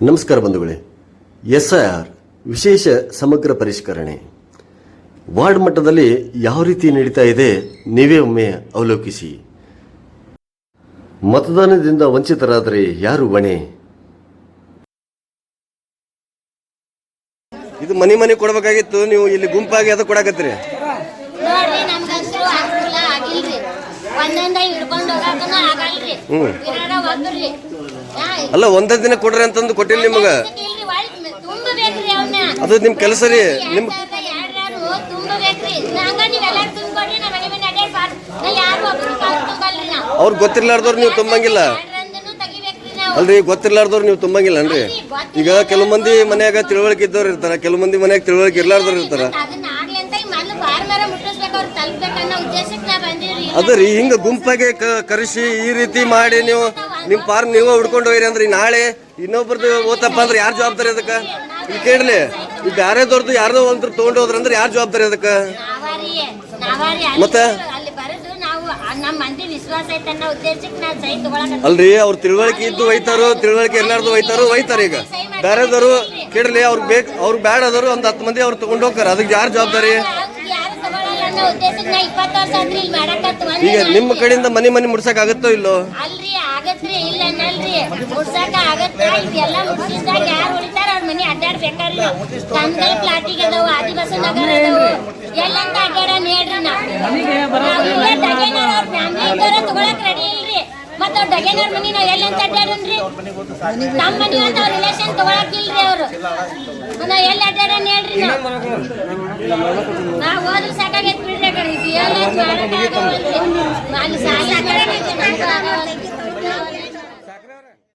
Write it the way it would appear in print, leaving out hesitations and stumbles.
ನಮಸ್ಕಾರ ಬಂಧುಗಳೇ. SIR ವಿಶೇಷ ಸಮಗ್ರ ಪರಿಷ್ಕರಣೆ ವಾರ್ಡ್ ಮಟ್ಟದಲ್ಲಿ ಯಾವ ರೀತಿ ನಡೀತಾ ಇದೆ ನೀವೇ ಒಮ್ಮೆ ಅವಲೋಕಿಸಿ. ಮತದಾನದಿಂದ ವಂಚಿತರಾದರೆ ಯಾರು ಹೊಣೆ? ಇದು ಮನೆ ಮನೆ ಕೊಡಬೇಕಾಗಿತ್ತು, ನೀವು ಇಲ್ಲಿ ಗುಂಪಾಗಿ ಅದು ಕೊಡಕತ್ತೀರಿ. ನೋಡ್ರಿ ನಮ್ಗಂತೂ ಅನುಕೂಲ ಆಗಿಲ್ರಿ, ಒಂದೊಂದ ಹಿಡ್ಕೊಂಡು ಹೋಗಕ್ಕೂ ಆಗಲ್ರಿ. ಇರಾಡ ಒಬ್ಬರ್ರಿ ಅಲ್ಲ ಒಂದೇ ದಿನ ಕೊಡ್ರಿ ಅಂತಂದು ಕೊಟ್ಟಿಲ್ಲ ನಿಮಗ. ತುಂಬ ಬೇಕ್ರಿ ಅವನ್ನ, ಅದು ನಿಮ್ ಕೆಲಸ ರೀ. ನಿಮ್ ತುಂಬ ಬೇಕ್ರಿ. ಹಂಗ ನೀವೆಲ್ಲ ತುಂಬಿಕೊಡ್ರಿ, ನಾ ಮನೆ ಮನೆ ಅಡ್ಡಾಡ್ ನಾ ಯಾರು ಒಬ್ರು ತುಂಬಲ್ರಿ. ನಾವು ಅವ್ರು ಗೊತ್ತಿರ್ಲಾರ್ದವ್ರು ನೀವು ತುಂಬಂಗಿಲ್ಲ ತೆಗಿಬೇಕ್ರಿ ನಾವು. ಅಲ್ರಿ, ಗೊತ್ತಿರ್ಲಾರ್ದವ್ರು ನೀವು ತುಂಬಂಗಿಲ್ಲ ಅನ್ರಿ. ಈಗ ಕೆಲವು ಮಂದಿ ಮನ್ಯಾಗ ತಿಳುವಳಿಕೆ ಇದ್ದವ್ರು ಇರ್ತಾರ, ಕೆಲವು ಮಂದಿ ಮನ್ಯಾಗ ತಿಳುವಳಿಕೆ ಇರ್ಲಾರ್ದವ್ರು ಇರ್ತಾರ. ಅದನ್ನ ಆಗ್ಲಿ ಅಂತ ಮೊದ್ಲು ಬಾರ್ಮರ ಮುಟ್ಟಿಸ್ಬೇಕು, ಅವ್ರು ತಲುಪ್ಬೇಕನ್ನೋ ಉದ್ದೇಶಕ್ಕೆ ನಾ ಬಂದಿವ್ರಿ. ಅದರಿ ಹಿಂಗ ಗುಂಪಾಗೆ ಕರೆಸಿ ಈ ರೀತಿ ಮಾಡಿ ನೀವು ನಿಮ್ ಪಾರ್ ನೀವು ಹುಡ್ಕೊಂಡು ಹೋಯ್ರಿ ಅಂದ್ರೆ ನಾಳೆ ಇನ್ನೊಬ್ರದ್ದು ಓತಪ್ಪ ಅಂದ್ರೆ ಯಾರು ಜವಾಬ್ದಾರಿ ಅದಕ್ಕ? ಈಗ ಕೇಳಲಿ, ಈಗ ಬ್ಯಾರೆದವ್ರದ್ದು ಯಾರ್ದೋ ಒಂದ್ರ ತಗೊಂಡು ಹೋದ್ರ ಅಂದ್ರೆ ಯಾರು ಜವಾಬ್ದಾರಿ ಅದಕ್ಕ? ಮತ್ತೆ ಅಲ್ಲಿ ಬರೋದು ನಾವು ನಮ್ಮ ಮಂದಿ ವಿಶ್ವಾಸ ಐತೆ ಅನ್ನೋ ಉದ್ದೇಶಕ್ಕೆ ನಾ ಸಹಿ ತಗೊಳಕ. ಅಲ್ರಿ, ಅವ್ರ ತಿಳುವಳಿಕೆ ಇದ್ದು ಒಯ್ತಾರೋ, ತಿಳುವಳಿಕೆ ಇರ್ಲಾರ್ದು ಒಯ್ತಾರ. ಈಗ ಬ್ಯಾರೆದವರು ಕೇಳಲಿ, ಅವ್ರಿಗೆ ಬೇಕು, ಅವ್ರು ಬ್ಯಾಡ ಆದವರು ಒಂದ್ 10 ಮಂದಿ ಅವ್ರು ತಗೊಂಡು ಹೋಗ್ತಾರ, ಅದಕ್ಕೆ ಯಾರು ಜವಾಬ್ದಾರಿ? ಯಾರು ತಗೊಳಲ್ಲ ಅನ್ನೋ ಉದ್ದೇಶಕ್ಕೆ ನಾ 20 ವರ್ಷ ಆದ್ರಿ ಇಲ್ಲಿ ಮಾಡಕತ್ತ. ಈಗ ನಿಮ್ಮ ಕಡೆಯಿಂದ ಮನೆ ಮುಡ್ಸಕ್ ಆಗತ್ತೋ ಇಲ್ಲೋ? ಅಲ್ರಿ ಆಗತ್ರಿ, ಇಲ್ಲ ಅನ್ನಲ್ರಿ, ಮುಡ್ಸಾಕ ಆಗತ್ತ. ಇದೆಲ್ಲ ಮುಡ್ಸಿದಾಗ ಯಾರು ಉಳಿತಾರ ಅವ್ರ ಮನೆ ಅಡ್ಡಾಡ್ಬೇಕಾರ್ರಿ. ಕಂದಲ ಪ್ಲಾಟಿಗೆ ಅದಾವ, ಆದಿವಾಸಿ ನಗರ ಅದಾವು, ಎಲ್ಲಂತ ಅಡ್ಡಾಡ ಹೇಳ್ರಿ. ನಾವು ಡಗೇನರ್ ಅವ್ರ ಫ್ಯಾಮಿಲಿ ಇದ್ದವ್ರ ತಗೊಳಕ್ ರೆಡಿ ಇಲ್ರಿ. ಮತ್ತ ಅವ್ರ ಡಗೇನರ್ ಮನಿ ನಾವ್ ಎಲ್ಲಂತ ಅಡ್ಡಾಡನ್ರಿ? ನಮ್ಮ ಮನಿ ಅಂತ ಅವ್ರ ರಿಲೇಷನ್ ತಗೊಳಕಿಲ್ರಿ. ಅವ್ರು ನಾವ್ ಎಲ್ಲಿ ಅಡ್ಡಾಡನ್ ಹೇಳ್ರಿ? ನಾವ್ ಹೋದ್ರೆ ಸಾಕಾಗೈತ್ ಬಿಡ್ರಿ. ಕಡೆ ಎಲ್ಲ ಮಾಡಕ್ ಆಗವಲ್ರಿ, ಅಲ್ಲಿ ಸಾಲ